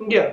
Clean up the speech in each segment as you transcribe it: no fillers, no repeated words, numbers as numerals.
Yeah,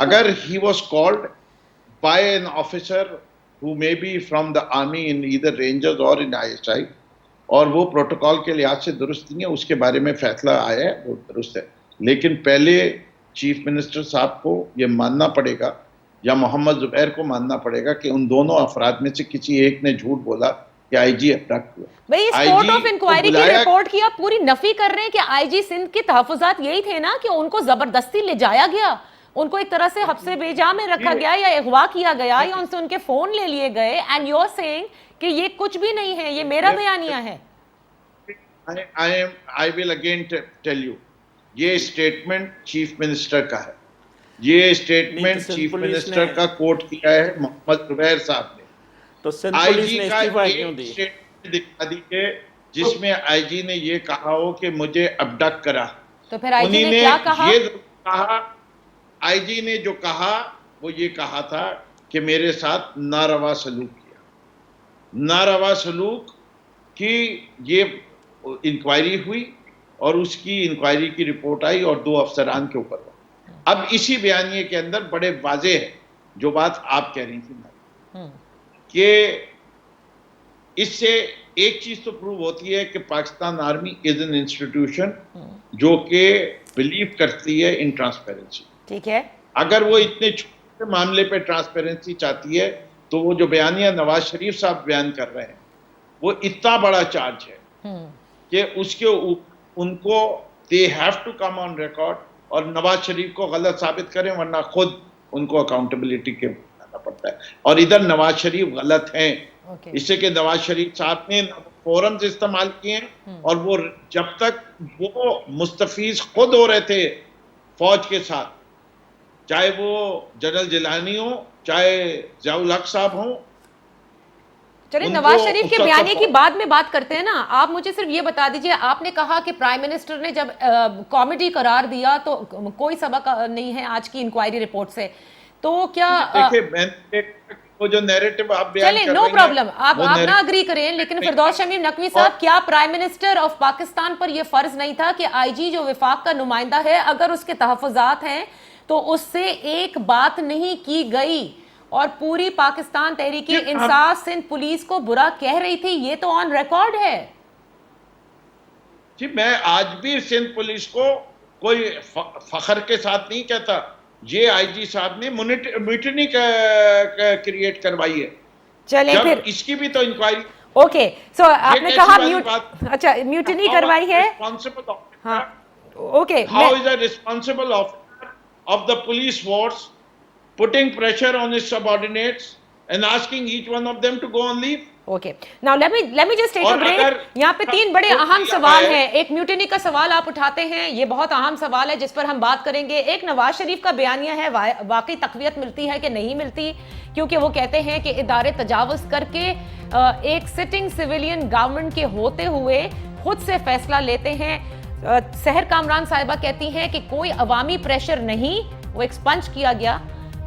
agar he was called by an officer who may be from the army in either Rangers or in ISI, اور وہ protocol کے لحاظ سے درست نہیں ہے, اس کے بارے میں فیصلہ آیا ہے, وہ درست ہے, لیکن پہلے چیف منسٹر صاحب کو یہ ماننا پڑے گا یا محمد زبیر کو ماننا پڑے گا کہ ان دونوں افراد میں سے کسی ایک نے جھوٹ بولا کہ آئی جی ابڈکٹ ہوا. بھئی اس کورٹ آف انکوائری کی رپورٹ کی آپ پوری نفی کر رہے ہیں کہ آئی جی سندھ کے تحفظات یہی تھے نا کہ ان کو زبردستی لے جایا گیا, ان کو ایک طرح سے حبس بیجا میں رکھا گیا یا اغوا کیا گیا یا ان سے ان کے فون لے لیے گئے, اینڈ یو آر سیئنگ کہ یہ کچھ بھی نہیں ہے, یہ میرا بیانیہ ہے. I will again tell you, یہ اسٹیٹمنٹ چیف منسٹر کا ہے, یہ اسٹیٹمنٹ چیف منسٹر کا کوٹ کیا ہے محمد زبیر صاحب نے. تو سندھ پولیس نے استعفیٰ کیوں دی؟ دکھا دیجیے جس میں آئی جی نے یہ کہا ہو کہ مجھے ابڈکٹ کرا. تو پھر آئی جی نے کیا کہا؟ آئی جی نے جو کہا وہ یہ کہا تھا کہ میرے ساتھ ناروا سلوک کیا. ناروا سلوک کی یہ انکوائری ہوئی اور اس کی انکوائری کی رپورٹ آئی اور 2 افسران کے اوپر. اب اسی بیانیے کے اندر بڑے واضح ہے جو بات آپ کہہ رہی تھی کہ اس سے ایک چیز تو پروو ہوتی ہے کہ Pakistan army is an institution جو کہ بلیو کرتی ہے ان ٹرانسپیرنسی. ٹھیک ہے, اگر وہ اتنے چھوٹے معاملے پہ ٹرانسپیرنسی چاہتی ہے تو وہ جو بیانیہ نواز شریف صاحب بیان کر رہے ہیں وہ اتنا بڑا چارج ہے کہ اس کے ان کو they have to come on record اور نواز شریف کو غلط ثابت کریں ورنہ خود ان کو اکاؤنٹیبلٹی کے لانا پڑتا ہے. اور ادھر نواز شریف غلط ہیں اس سے کہ نواز شریف صاحب نے فورمز استعمال کیے ہیں اور وہ جب تک وہ مستفیض خود ہو رہے تھے فوج کے ساتھ, چاہے وہ جنرل جیلانی ہو چاہے ضیاء الحق صاحب ہوں. چلیں نواز شریف کے بیانیے کی بعد میں بات کرتے ہیں نا, آپ مجھے صرف یہ بتا دیجئے, آپ نے کہا کہ پرائم منسٹر نے جب کامیڈی قرار دیا تو کوئی سبق نہیں ہے آج کی انکوائری رپورٹ سے, تو کیا دیکھیں وہ جو نیریٹو آپ بیان کر رہے ہیں, چلیں نو پرابلم, آپ نہ اگری کریں, لیکن فردوس شمیم نقوی صاحب, کیا پرائم منسٹر آف پاکستان پر یہ فرض نہیں تھا کہ آئی جی جو وفاق کا نمائندہ ہے اگر اس کے تحفظات ہیں تو اس سے ایک بات نہیں کی گئی اور پوری پاکستان تحریک انصاف سندھ پولیس کو برا کہہ رہی تھی, یہ تو آن ریکارڈ ہے. جی میں آج بھی سندھ پولیس کو کوئی فخر کے ساتھ نہیں کہتا, یہ آئی جی صاحب نے میوٹنی کریٹ کروائی ہے. چلیں پھر اس کی بھی تو انکوائری. اوکے, سو آپ نے کہا اچھا میوٹنی کروائی ہے. ہاں okay, how is a responsible officer of the police force putting pressure on his subordinates and asking each one of them to go on leave. Okay, now let me just take a break. یہاں پہ 3 بڑے اہم سوال ہیں. ایک mutiny کا سوال آپ اٹھاتے ہیں, یہ بہت اہم سوال ہے جس پر ہم بات کریں گے. ایک نواز شریف کا بیانیہ ہے, واقعی تقویت ملتی ہے کہ نہیں ملتی, کیونکہ وہ کہتے ہیں کہ ادارے تجاوز کر کے ایک سٹنگ سویلین گورنمنٹ کے ہوتے ہوئے خود سے فیصلہ لیتے ہیں. سحر کامران صاحبہ کہتی ہیں کہ کوئی عوامی پریشر نہیں, وہ ایکسپنج کیا گیا,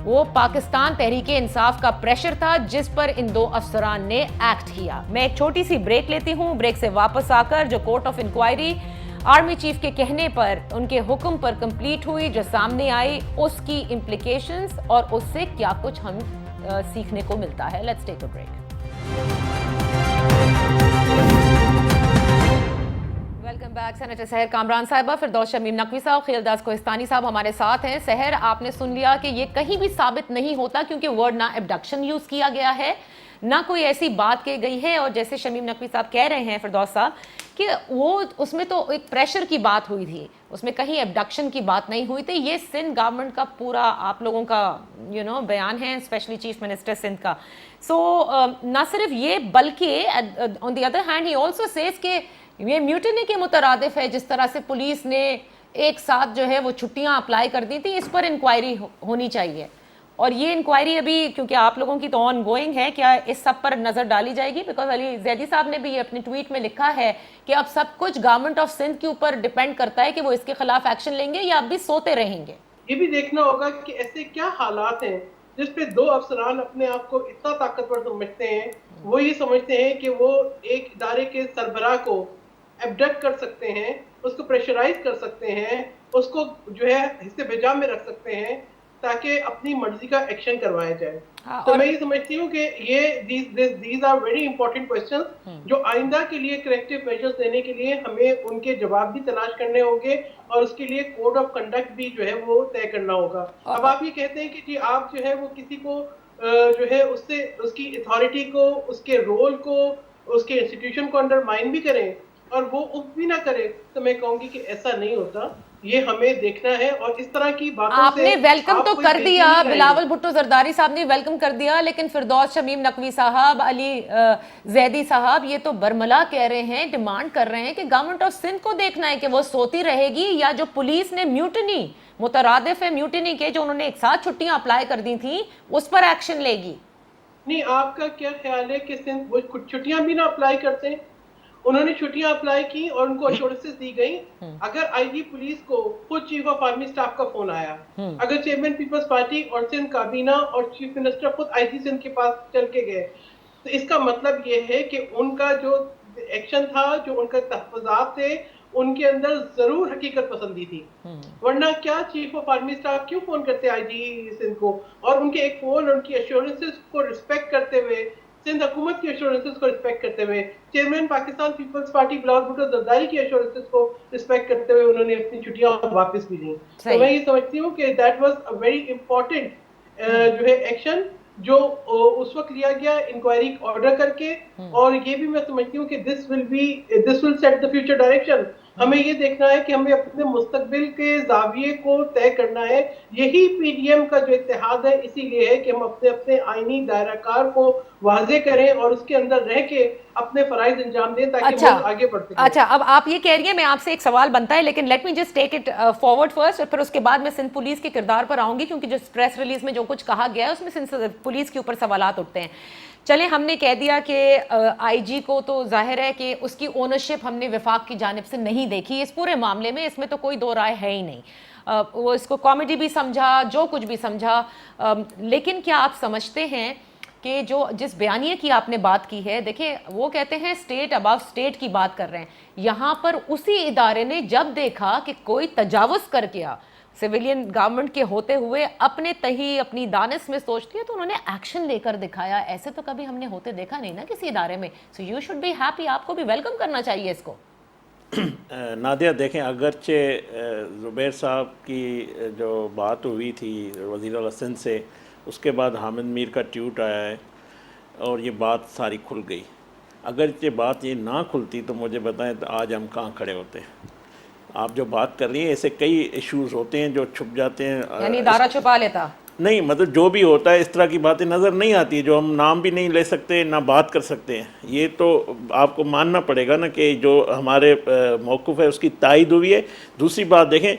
وہ پاکستان تحریک انصاف کا پریشر تھا جس پر ان 2 افسران نے ایکٹ کیا. میں ایک چھوٹی سی بریک لیتی ہوں, بریک سے واپس آ کر جو court of inquiry army chief کے کہنے پر ان کے حکم پر کمپلیٹ ہوئی, جو سامنے آئی, اس کی امپلیکیشنز اور اس سے کیا کچھ ہم سیکھنے کو ملتا ہے. Let's take a break. Welcome back. Senator Sehar Kamran صاحبہ, فردوس شمیم نقوی صاحب, خیلداز کوہستانی صاحب ہمارے ساتھ ہیں. سحر, آپ نے سن لیا کہ یہ کہیں بھی ثابت نہیں ہوتا کیونکہ ورڈ نہ ایبڈکشن یوز کیا گیا ہے, نہ کوئی ایسی بات کی گئی ہے, اور جیسے شمیم نقوی صاحب کہہ رہے ہیں فردوس صاحب کہ وہ اس میں تو ایک پریشر کی بات ہوئی تھی, اس میں کہیں ایبڈکشن کی بات نہیں ہوئی تھی. یہ سندھ گورنمنٹ کا پورا آپ لوگوں کا بیان ہے, اسپیشلی چیف منسٹر سندھ کا. سو نہ صرف یہ بلکہ on the other hand he also says کہ یہ میوٹنی کے مترادف ہے جس طرح سے پولیس نے ایک ساتھ جو ہے وہ چھٹیاں اپلائی کر دی تھی, اس پر انکوائری ہونی چاہیے. اور یہ انکوائری ابھی کیونکہ آپ لوگوں کی تو آن گوئنگ ہے, کیا اس سب پر نظر ڈالی جائے گی؟ بیکاز علی زیدی صاحب نے بھی یہ اپنی ٹویٹ میں لکھا ہے کہ اب سب کچھ گورنمنٹ آف سندھ کے اوپر ڈیپینڈ کرتا ہے کہ وہ اس کے خلاف ایکشن لیں گے یا اب بھی سوتے رہیں گے. یہ بھی دیکھنا ہوگا کہ ایسے کیا حالات ہیں جس پہ 2 افسران اپنے آپ کو اتنا طاقتور سمجھتے ہیں, وہ یہ سمجھتے ہیں کہ وہ ایک ادارے کے سربراہ کو ایبڈکٹ کر سکتے ہیں, اس کو پریشرائز کر سکتے ہیں, اس کو جو ہے حصے بجا میں رکھ سکتے ہیں, تاکہ اپنی مرضی کا ایکشن کروایا جائے. تو میں یہ سمجھتی ہوں کہ یہ these are very important questions جو آئندہ کے لیے کریکٹیو میجرز لینے کے لیے ہمیں ان کے جواب بھی تلاش کرنے ہوں گے اور اس کے لیے کوڈ آف کنڈکٹ بھی جو ہے وہ طے کرنا ہوگا. اب آپ یہ کہتے ہیں کہ جی آپ جو ہے وہ کسی کو جو ہے اس سے اس کی اتھارٹی کو, اس کے رول کو, اس کے انسٹیٹیوشن کو انڈرمائن بھی کریں اور وہ اف بھی نہ کرے, تو میں کہوں گی کہ ایسا نہیں ہوتا. یہ ہمیں دیکھنا ہے اور اس طرح کی باتوں سے آپ نے ویلکم تو کر دیا, بلاول بھٹو زرداری صاحب نے ویلکم کر دیا, لیکن فردوس شمیم نقوی صاحب, علی زیدی صاحب یہ تو برملا کہہ رہے ہیں, ڈیمانڈ کر رہے ہیں کہ گورنمنٹ آف سندھ کو دیکھنا ہے کہ وہ سوتی رہے گی یا جو پولیس نے میوٹنی, مترادف ہے میوٹنی کے, جو انہوں نے ایک ساتھ چھٹیاں اپلائی کر دی تھیں, اس پر ایکشن لے گی. نہیں, آپ کا کیا خیال ہے کہ سندھ وہ چھٹیاں بھی نہ اپلائی کرتے ہیں؟ انہوں نے چھٹیاں اپلائی کی اور ان کو ایشورنسز دی گئی. اگر آئی جی پولیس کو خود چیف آف آرمی سٹاف کا فون آیا, اگر چیئرمین پیپلز پارٹی اور سندھ کابینہ اور چیف منسٹر خود آئی جی سندھ کے پاس چل کے گئے, تو اس کا مطلب یہ ہے کہ ان کا جو ایکشن تھا, جو ان کا تحفظات تھے, ان کے اندر ضرور حقیقت پسندی تھی. ورنہ کیا چیف آف آرمی سٹاف کیوں فون کرتے آئی جی سندھ کو, اور ان کے ایک فون, ان کی ایشورنسز کو رسپیکٹ کرتے ہوئے, سندھ حکومت کی ایشورنسز کو رسپیکٹ کرتے ہوئے, چیئرمین پاکستان پیپلز پارٹی بلاول بھٹو زرداری کی ایشورنسز کو رسپیکٹ کرتے ہوئے انہوں نے اپنی چھٹیاں واپس بھی لیں. تو میں یہ سمجھتی ہوں کہ that was a very important جو ہے ایکشن جو اس وقت لیا گیا انکوائری آرڈر کر کے. اور یہ بھی میں سمجھتی ہوں کہ دس ول سیٹ دا فیوچر ڈائریکشن. ہمیں یہ دیکھنا ہے کہ ہمیں اپنے مستقبل کے زاویے کو طے کرنا ہے. یہی پی ڈی ایم کا جو اتحاد ہے اسی لیے ہے کہ ہم اپنے آئینی دائرہ کار کو واضح کریں اور اس کے اندر رہ کے اپنے فرائض انجام دیں تاکہ وہ آگے بڑھ سکیں. اچھا, اب آپ یہ کہہ رہی ہیں, میں آپ سے ایک سوال بنتا ہے, لیکن let me just take it forward first, اور پھر اس کے بعد میں سندھ پولیس کے کردار پر آؤں گی, کیونکہ جو پریس ریلیز میں جو کچھ کہا گیا ہے اس میں سندھ پولیس کے اوپر سوالات اٹھتے ہیں. چلیں, ہم نے کہہ دیا کہ آئی جی کو تو ظاہر ہے کہ اس کی اونرشپ ہم نے وفاق کی جانب سے نہیں دیکھی اس پورے معاملے میں, اس میں تو کوئی دو رائے ہے ہی نہیں. وہ اس کو کامیڈی بھی سمجھا, جو کچھ بھی سمجھا, لیکن کیا آپ سمجھتے ہیں کہ جس بیانیے کی آپ نے بات کی ہے, دیکھیں وہ کہتے ہیں اسٹیٹ ابو اسٹیٹ کی بات کر رہے ہیں, یہاں پر اسی ادارے نے جب دیکھا کہ کوئی تجاوز کر گیا سویلین گورنمنٹ کے ہوتے ہوئے, اپنے تہی اپنی دانش میں سوچتی ہے, تو انہوں نے ایکشن لے کر دکھایا. ایسے تو کبھی ہم نے ہوتے دیکھا نہیں نا کسی ادارے میں. So you should be happy, آپ کو بھی ویلکم کرنا چاہیے اس کو. نادیہ دیکھیں, اگرچہ زبیر صاحب کی جو بات ہوئی تھی وزیر اعلیٰ سندھ سے, اس کے بعد حامد میر کا ٹویٹ آیا ہے اور یہ بات ساری کھل گئی. اگرچہ بات یہ نہ کھلتی تو مجھے بتائیں تو آج ہم کہاں کھڑے ہوتے ہیں. آپ جو بات کر رہی ہیں, ایسے کئی ایشوز ہوتے ہیں جو چھپ جاتے ہیں, یعنی ادارہ چھپا لیتا نہیں, مطلب جو بھی ہوتا ہے اس طرح کی باتیں نظر نہیں آتی, جو ہم نام بھی نہیں لے سکتے نہ بات کر سکتے ہیں. یہ تو آپ کو ماننا پڑے گا نا کہ جو ہمارے موقف ہے اس کی تائید ہوئی ہے. دوسری بات دیکھیں,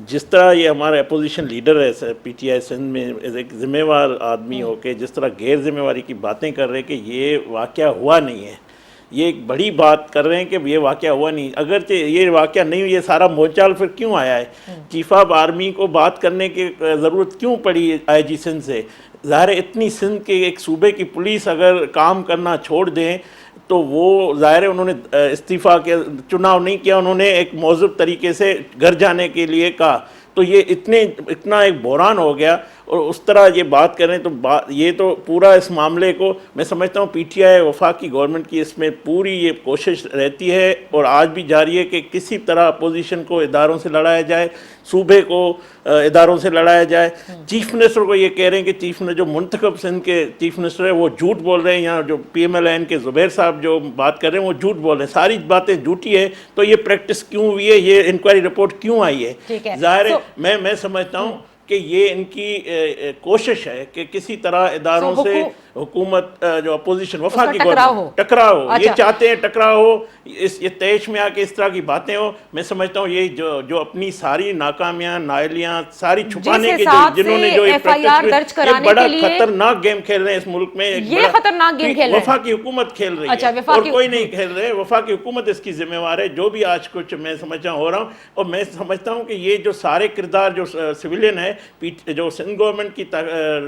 جس طرح یہ ہمارا اپوزیشن لیڈر ہے پی ٹی آئی سندھ میں, ایک ذمہ وار آدمی ہو کے جس طرح غیر ذمہ واری کی باتیں کر رہے کہ یہ واقعہ ہوا نہیں ہے, یہ ایک بڑی بات کر رہے ہیں کہ یہ واقعہ ہوا نہیں. اگرچہ یہ واقعہ نہیں ہوئی, یہ سارا مونچال پھر کیوں آیا ہے؟ چیف آف آرمی کو بات کرنے کی ضرورت کیوں پڑی آئی جی سندھ سے؟ ظاہر اتنی سندھ کے ایک صوبے کی پولیس اگر کام کرنا چھوڑ دیں تو وہ ظاہر انہوں نے استعفیٰ کے چناؤ نہیں کیا, انہوں نے ایک موضوع طریقے سے گھر جانے کے لیے کہا. تو یہ اتنا ایک بحران ہو گیا, اور اس طرح یہ بات کریں تو یہ تو پورا اس معاملے کو میں سمجھتا ہوں پی ٹی آئی وفاق کی گورنمنٹ کی اس میں پوری یہ کوشش رہتی ہے اور آج بھی جاری ہے کہ کسی طرح اپوزیشن کو اداروں سے لڑایا جائے, صوبے کو اداروں سے لڑایا جائے. چیف منسٹر کو یہ کہہ رہے ہیں کہ جو منتخب سندھ کے چیف منسٹر ہے وہ جھوٹ بول رہے ہیں, یا جو پی ایم ایل این کے زبیر صاحب جو بات کر رہے ہیں وہ جھوٹ بول رہے ہیں, ساری باتیں جھوٹی ہے. تو یہ پریکٹس کیوں ہوئی ہے, یہ انکوائری رپورٹ کیوں آئی ہے؟ ظاہر ہے میں سمجھتا ہوں کہ یہ ان کی کوشش ہے کہ کسی طرح اداروں سے حکومت جو اپوزیشن وفاقی گورنمنٹ ٹکراؤ ہو, یہ چاہتے ہیں ٹکراؤ ہو, یہ تیش میں آ کے اس طرح کی باتیں ہو. میں سمجھتا ہوں یہ جو اپنی ساری ناکامیاں نائلیاں ساری چھپانے کے جنہوں نے جو یہ بڑا خطرناک گیم کھیل رہے ہیں اس ملک میں, یہ خطرناک گیم کھیل رہے ہیں وفاقی حکومت کھیل رہی ہے اور کوئی نہیں کھیل رہے. وفاقی حکومت اس کی ذمہ وار ہے جو بھی آج کچھ میں سمجھتا ہو رہا ہوں. اور میں سمجھتا ہوں کہ یہ جو سارے کردار جو سویلین ہے, جو سندھ گورنمنٹ کی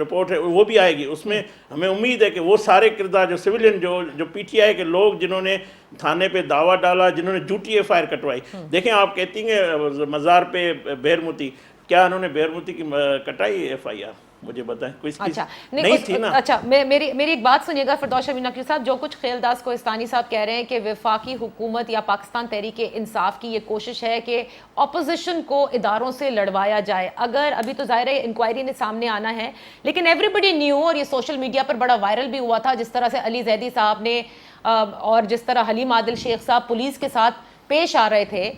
رپورٹ ہے وہ بھی آئے گی, اس میں ہمیں امید ہے کہ وہ سارے کردار جو سویلین جو پی ٹی آئی کے لوگ جنہوں نے تھانے پہ دعویٰ ڈالا, جنہوں نے جھوٹی ایف آئی آر کٹوائی. دیکھیں آپ کہتی ہیں مزار پہ بیرمتی, کیا انہوں نے بیرمتی کی کٹائی FIR؟ مجھے بتائیں، کوئی اچھا نہیں تھی نا. اچھا میری ایک بات سنیے گا فردوس شمیم نقوی صاحب، جو کچھ خیلداس کوہستانی صاحب کہہ رہے ہیں کہ وفاقی حکومت یا پاکستان تحریک انصاف کی یہ کوشش ہے کہ اپوزیشن کو اداروں سے لڑوایا جائے. اگر ابھی تو ظاہر ہے انکوائری نے سامنے آنا ہے، لیکن ایوری بڈی نیو، اور یہ سوشل میڈیا پر بڑا وائرل بھی ہوا تھا جس طرح سے علی زیدی صاحب نے اور جس طرح حلیم عادل شیخ صاحب پولیس کے ساتھ پیش آ رہے تھے.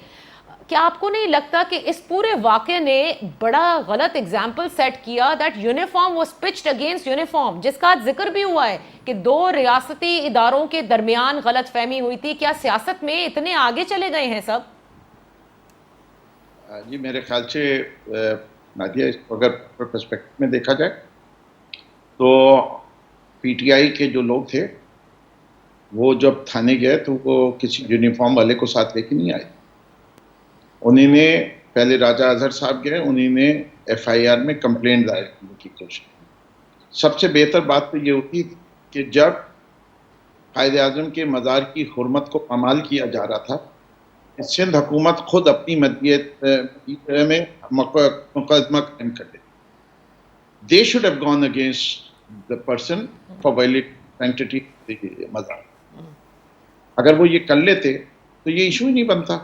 کیا آپ کو نہیں لگتا کہ اس پورے واقعے نے بڑا غلط اگزامپل سیٹ کیا that uniform was پچڈ against uniform, جس کا ذکر بھی ہوا ہے کہ 2 ریاستی اداروں کے درمیان غلط فہمی ہوئی تھی؟ کیا سیاست میں اتنے آگے چلے گئے ہیں سب؟ جی میرے خیال سے نادیہ، اس کو اگر پرسپیکٹو میں دیکھا جائے تو PTI کے جو لوگ تھے وہ جب تھانے گئے تو وہ کسی یونیفارم والے کو ساتھ لے کے نہیں آئے. انہیں نے پہلے راجہ اظہر صاحب گئے، انہیں نے FIR میں کمپلینٹ دائر کرنے کی کوشش کی. سب سے بہتر بات تو یہ ہوتی تھی کہ جب قائد اعظم کے مزار کی حرمت کو پامال کیا جا رہا تھا، سندھ حکومت خود اپنی مدیت میں مقدمہ قائم کر دیتی. They should have gone against the person for violating sanctity of the مزار. اگر وہ یہ کر لیتے تو یہ ایشو ہی نہیں بنتا.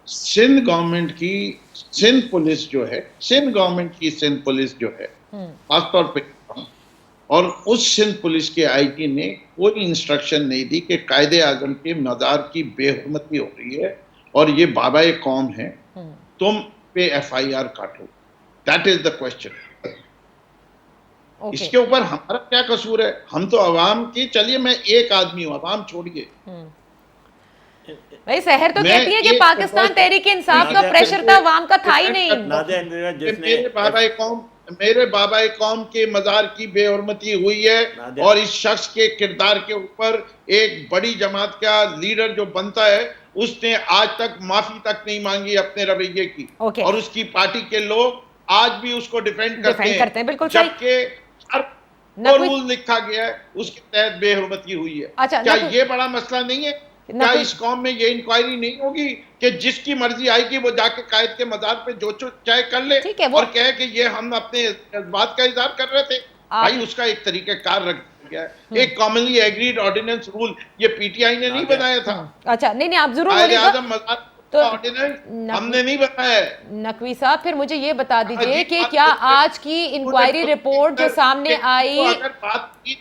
سندھ گورنمنٹ کی سندھ پولیس جو ہے، سندھ گورنمنٹ کی سندھ پولیس جو ہے خاص طور پہ، اور اس سندھ پولیس کے IG نے کوئی انسٹرکشن نہیں دی کہ قائد اعظم کے مزار کی بے حرمتی ہو رہی ہے اور یہ بابا قوم ہے، تم پہ FIR کاٹو. That is the question. اس کے اوپر ہمارا کیا قصور ہے؟ ہم تو عوام کی، چلیے میں ایک آدمی ہوں، عوام چھوڑیے. بھائی سحر تو کہتی ہے کہ پاکستان تحریک انصاف کا پریشر تھا، عوام کا تھا ہی نہیں. میرے بابا قوم کے مزار کی بے حرمتی ہوئی ہے اور اس شخص کے کردار کے اوپر ایک بڑی جماعت کا لیڈر جو بنتا ہے اس نے آج تک معافی تک نہیں مانگی اپنے رویے کی، اور اس کی پارٹی کے لوگ آج بھی اس کو ڈیفینڈ کرتے ہیں، جبکہ رول لکھا گیا ہے اس کے تحت بے حرمتی ہوئی ہے. کیا یہ بڑا مسئلہ نہیں ہے؟ کیا اس قوم میں یہ انکوائری نہیں ہوگی کہ جس کی مرضی آئے گی وہ جا کے قائد کے مزار پہ جو چاہے کر لے اور کہے کہ یہ ہم اپنے بات کا اظہار کر رہے تھے؟ بھائی اس کا ایک طریقہ کار رکھ گیا ہے، ایک کامنلی ایگریڈ آرڈیننس رول. یہ PTI نے نہیں بنایا تھا. اچھا نہیں آپ ضرور قائد اعظم مزار ہم نے نہیں بتایا ہے. نقوی صاحب پھر مجھے یہ بتا دیجئے کہ کیا آج کی انکوائری رپورٹ جو سامنے آئی، اگر بات کی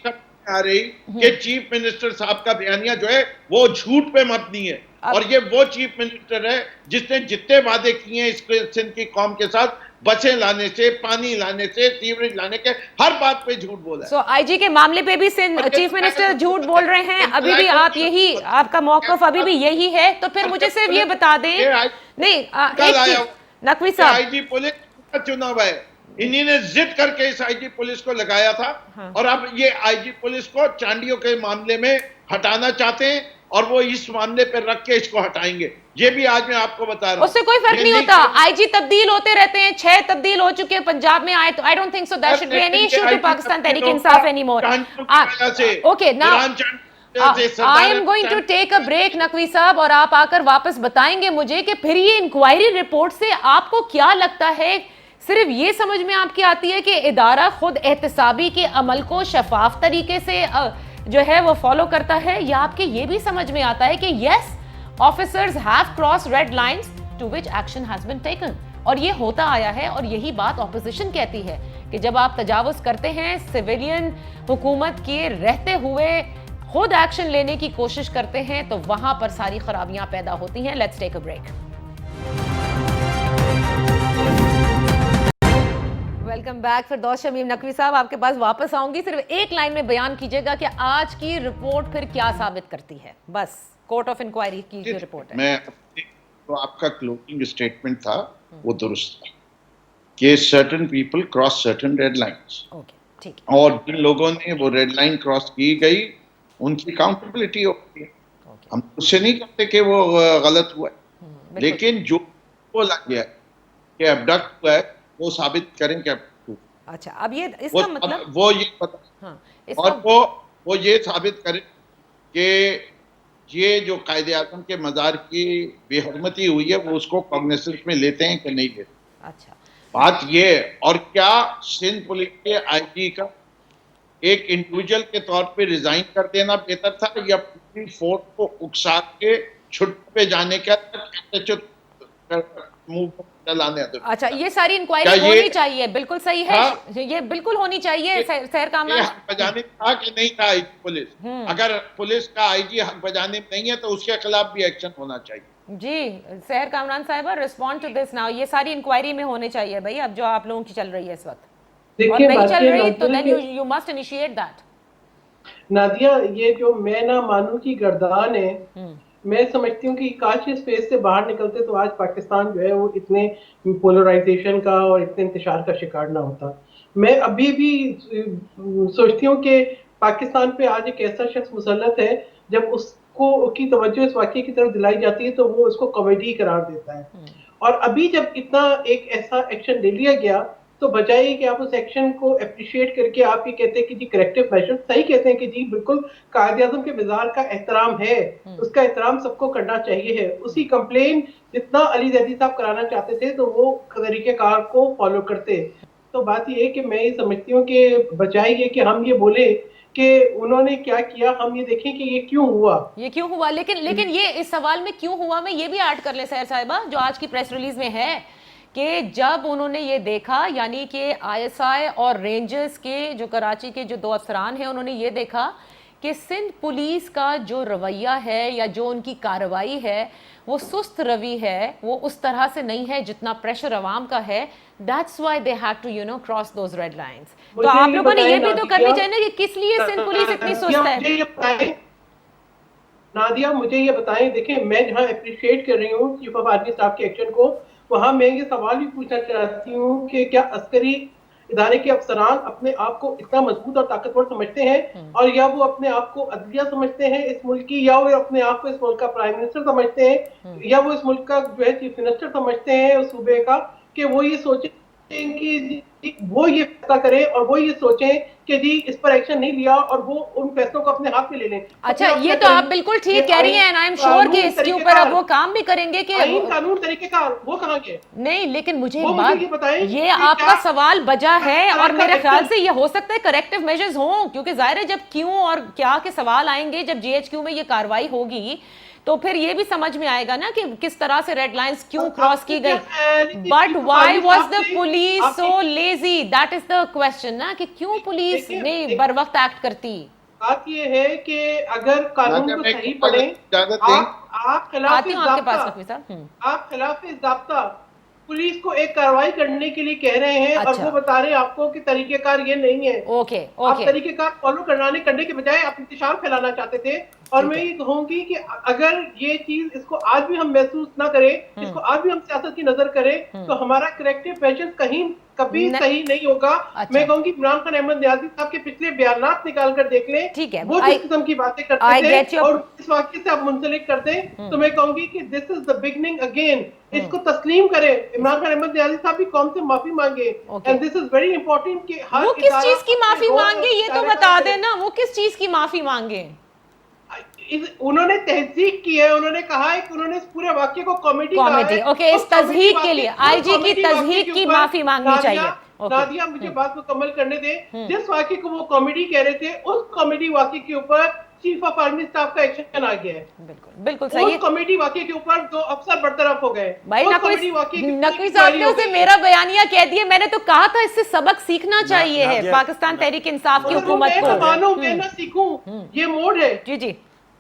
آ رہی کہ چیف منسٹر صاحب کا بیانیہ جو ہے وہ جھوٹ پہ مبنی ہے، اور یہ وہ چیف منسٹر ہے جس نے جتنے وعدے کیے ہیں اس سندھ کی قوم کے ساتھ، بسیں لانے سے، پانی لانے سے، سیوریج لانے کے، ہر بات پہ جھوٹ بولا ہے. سو IG کے معاملے پہ بھی چیف منسٹر جھوٹ بول رہے ہیں. ابھی بھی آپ یہی، آپ کا موقف ابھی بھی یہی ہے؟ تو پھر مجھے صرف یہ بتا دیں. نہیں ایک چیز نقوی صاحب، IG پولیس کا چنا ہوا ہے، انہی نے ضد کر کے اس IG پولیس کو لگایا تھا، اور اب یہ IG پولیس کو چانڈیوں کے معاملے میں ہٹانا چاہتے ہیں اور وہ اس معاملے پہ رکھ کے اس کو ہٹائیں گے. یہ بھی آج میں آپ کو بتا رہا ہوں. اس سے کوئی فرق نہیں ہوتا. IG تبدیل ہوتے رہتے ہیں، 6 تبدیل ہو چکے پنجاب میں آئے تو I don't think so there should be any issue to Pakistan Tehreek Insaf anymore. Okay, now I am going to take a break Naqvi صاحب، اور آپ آ کر واپس بتائیں گے مجھے کہ پھر یہ انکوائری رپورٹ سے آپ کو کیا لگتا ہے؟ صرف یہ سمجھ میں آپ کی آتی ہے کہ ادارہ خود احتسابی کے عمل کو شفاف طریقے سے جو ہے وہ فالو کرتا ہے، یا آپ کے یہ بھی سمجھ میں آتا ہے کہ yes officers have crossed red lines to which action has been taken؟ اور یہ ہوتا آیا ہے، اور یہی بات اپوزیشن کہتی ہے کہ جب آپ تجاوز کرتے ہیں، سویلین حکومت کے رہتے ہوئے خود ایکشن لینے کی کوشش کرتے ہیں، تو وہاں پر ساری خرابیاں پیدا ہوتی ہیں. Let's take a break. Welcome back. Firdous Shamim Naqvi صاحب آپ کے پاس واپس آؤں گی. صرف ایک لائن میں بیان کیجئے گا کہ آج کی رپورٹ پھر کیا ثابت کرتی ہے؟ بس کورٹ آف انکوائری کی جو رپورٹ ہے. میں تو آپ کا کلوزنگ اسٹیٹمنٹ تھا وہ درست تھا کہ certain people cross certain red lines, اور جن لوگوں نے وہ ریڈ لائن کراس کی گئی ان کی اکاؤنٹیبلٹی ہوتی ہے. ہم اس سے نہیں کہتے کہ وہ غلط ہوا ہے، لیکن جو وہ لگ گیا کہ ابڈکٹ ہوا ہے وہ ثابت کریں کہ ابڈکٹ ہوا. اچھا اب یہ اس کا مطلب وہ یہ پتہ، اور وہ یہ ثابت کریں کہ یہ جو قائد اعظم کے مزار کی بے حرمتی ہوئی ہے وہ اس کو کاگنیسنس میں لیتے ہیں کہ نہیں لیتے. اچھا بات یہ، اور کیا سندھ پولیس کے آئی جی کا ایک انڈیویجل کے طور پہ ریزائن کر دینا بہتر تھا، یا پوری فورس کو اکسا کے چھٹی پہ جانے کا اچھا یہ ساری انکوائری ہونی چاہیے، بالکل صحیح ہے، یہ بالکل ہونی چاہیے. سحر کامران حق بجانب تھا کہ نہیں تھا پولیس؟ اگر پولیس کا آئی جی حق بجانب نہیں ہے تو اس کے خلاف بھی ایکشن ہونا چاہیے. جی سحر کامران صاحبہ ریسپونڈ ٹو دس ناؤ. یہ ساری انکوائری میں ہونے چاہیے بھائی، اب جو آپ لوگوں کی چل رہی ہے اس وقت اور نہیں چل رہی تو then you must initiate that. Nadia یہ جو میں نہ مانوں کی گردان ہے، میں سمجھتی ہوں کہ کاش اس فیز سے باہر نکلتے تو آج پاکستان جو ہے وہ اتنے پولرائزیشن کا اور اتنے انتشار کا شکار نہ ہوتا. میں ابھی بھی سوچتی ہوں کہ پاکستان پہ آج ایک ایسا شخص مسلط ہے، جب اس کو کی توجہ اس واقعے کی طرف دلائی جاتی ہے تو وہ اس کو کامیڈی قرار دیتا ہے. اور ابھی جب اتنا ایک ایسا ایکشن لے لیا گیا تو بجائے کہ آپ اس ایکشن کو اپریشیٹ کر کے آپ یہ کہتے ہیں کہ جی کریکٹیو میجر، صحیح کہتے ہیں کہ جی بالکل قائد اعظم کے مزار کا احترام ہے، اس کا احترام سب کو کرنا چاہیے ہے. اسی کمپلین جتنا علی زیدی صاحب کرانا چاہتے تھے تو وہ طریقہ کار کو فالو کرتے. تو بات یہ ہے کہ میں یہ سمجھتی ہوں کہ بجائے یہ کہ ہم یہ بولے کہ انہوں نے کیا کیا، ہم یہ دیکھیں کہ یہ کیوں ہوا. لیکن یہ اس سوال میں کیوں ہوا میں یہ بھی ایڈ کر لیں سحر صاحبہ، جو آج کی پریس ریلیز میں ہے کہ جب انہوں نے یہ دیکھا، یعنی کہ آئی ایس آئی اور رینجرز کے جو کراچی کے جو 2 افسران ہیں، انہوں نے یہ دیکھا کہ سندھ پولیس کا جو رویہ ہے یا جو ان کی کارروائی ہے وہ سست روی ہے، وہ اس طرح سے نہیں ہے جتنا پریشر عوام کا ہے. That's why they had to cross those red lines. تو آپ لوگوں نے یہ بھی تو کرنی چاہیے نا کہ کس لیے سندھ پولیس اتنی سست ہے. نادیہ مجھے یہ بتائیں، دیکھیں میں جہاں اپریشیٹ کر رہی ہوں چیف آف آرمی صاحب کے ایکشن کو، وہاں میں یہ سوال بھی پوچھنا چاہتی ہوں کہ کیا عسکری ادارے کے افسران اپنے آپ کو اتنا مضبوط اور طاقتور سمجھتے ہیں، اور یا وہ اپنے آپ کو عدلیہ سمجھتے ہیں اس ملک کی، یا وہ اپنے آپ کو اس ملک کا پرائم منسٹر سمجھتے ہیں، یا وہ اس ملک کا جو ہے چیف منسٹر سمجھتے ہیں اس صوبے کا، کہ وہ یہ سوچیں کہ وہ یہ فیصلہ کریں اور وہ یہ سوچیں کہ جی اس پر ایکشن نہیں لیا اور وہ ان فیصلوں کو اپنے ہاتھ میں لے لیں. اچھا یہ تو آپ بالکل ٹھیک کہہ رہی ہیں، and I'm sure کہ اس کے اوپر اب وہ کام بھی کریں گے کہ قانون طریقہ کار وہ کہاں گئے. نہیں لیکن مجھے ایک بات، یہ آپ کا سوال بجا ہے اور میرے خیال سے یہ ہو سکتا ہے کریکٹیو میجرز ہوں، کیونکہ ظاہر ہے جب کیوں اور کیا کے سوال آئیں گے، جب جی ایچ کیو میں یہ کارروائی ہوگی تو پھر یہ بھی سمجھ میں آئے گا نا کہ کس طرح سے ریڈ لائنز کیوں کراس کی گئی. But why was the police so lazy? That is the question نا، کہ کیوں پولیس نہیں بر وقت ایکٹ کرتی. بات یہ ہے کہ اگر قانون کو صحیح پڑھیں، آپ خلاف ضابطہ پولیس کو ایک کارروائی کرنے کے لیے کہہ رہے ہیں اور وہ بتا رہے ہیں آپ کو کہ طریقہ کار یہ نہیں ہے. آپ طریقہ کار فالو کرنے کے بجائے آپ انتشار پھیلانا چاہتے تھے. اور میں یہ کہوں گی کہ اگر یہ چیز اس کو آج بھی ہم محسوس نہ کریں، اس کو آج بھی ہم سیاست کی نظر کریں تو ہمارا کریکٹیو میجر کبھی صحیح نہیں ہوگا. میں کہوں گی عمران خان احمد نیازی صاحب کے پچھلے بیانات نکال کر دیکھ لیں، وہ جس قسم کی باتیں کرتے تھے اور اس واقعے سے آپ منسلک کر دیں تو میں کہوں گی کہ دس از دا بگننگ اگین. اس کو تسلیم کریں. عمران خان احمد نیازی صاحب بھی قوم سے معافی مانگے. And this is very important کہ وہ کس چیز کی معافی مانگے یہ تو بتا دیں نا، وہ کس چیز کی معافی مانگے؟ انہوں نے تہذیب کی ہے، انہوں نے کہا ہے کہ انہوں نے اس پورے واقعے کو کامیڈی کہا ہے. اوکے، اس تضحیق کے لیے آئی جی کی تضحیق کی معافی مانگنی چاہیے. نادیہ مجھے بات مکمل کرنے دیں. جس واقعے کو وہ کامیڈی کہہ رہے تھے اس کامیڈی واقعے کے اوپر چیف آف آرمی اسٹاف کا ایکشن آ گیا ہے. بالکل صحیح. اس کامیڈی واقعے کے اوپر 2 افسر برطرف ہو گئے. بھائی نقوی صاحب نے اسے میرا بیانیہ کہہ دیا، میں نے تو کہا تھا اس سے سبق سیکھنا چاہیے ہے پاکستان تحریک انصاف کی حکومت کو. میں مانوں میں نہ سیکھوں، یہ موڈ ہے. جی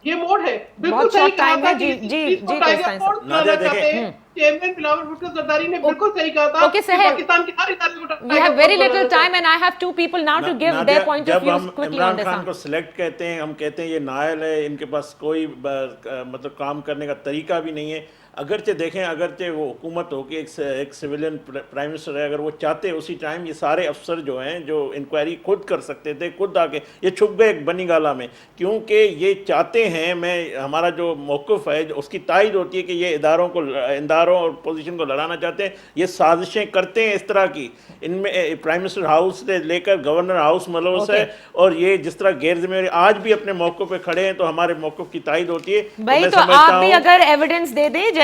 یہ موڈ ہے. بالکل صحیح کہا تھا. جی چیئرمین بلاول بھٹو زرداری نے بالکل صحیح کہا تھا کہ پاکستان کے ہر ادارے کو we have very little time and I have 2 people now to give their point of views quickly on this. Imran Khan کو سلیکٹ کہتے ہیں، ہم کہتے ہیں یہ نائل ہے، ان کے پاس کوئی مطلب کام کرنے کا طریقہ بھی نہیں ہے. اگرچہ دیکھیں، اگرچہ وہ حکومت ہو کہ ایک سویلین پرائم منسٹر ہے، اگر وہ چاہتے اسی ٹائم یہ سارے افسر جو ہیں جو انکوائری خود کر سکتے تھے، خود آ کے یہ چھپ گئے ایک بنی گالا میں، کیونکہ یہ چاہتے ہیں. ہمارا جو موقف ہے اس کی تائید ہوتی ہے کہ یہ اداروں اور پوزیشن کو لڑانا چاہتے ہیں. یہ سازشیں کرتے ہیں اس طرح کی، ان میں پرائم منسٹر ہاؤس سے لے کر گورنر ہاؤس ملوث ہے، اور یہ جس طرح غیر ذمہ داری آج بھی اپنے موقف پہ کھڑے ہیں تو ہمارے موقف کی تائید ہوتی ہے. بھائی تو آپ بھی اگر ایویڈنس دے دیں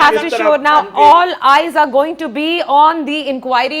have to show now all eyes are going to be on the inquiry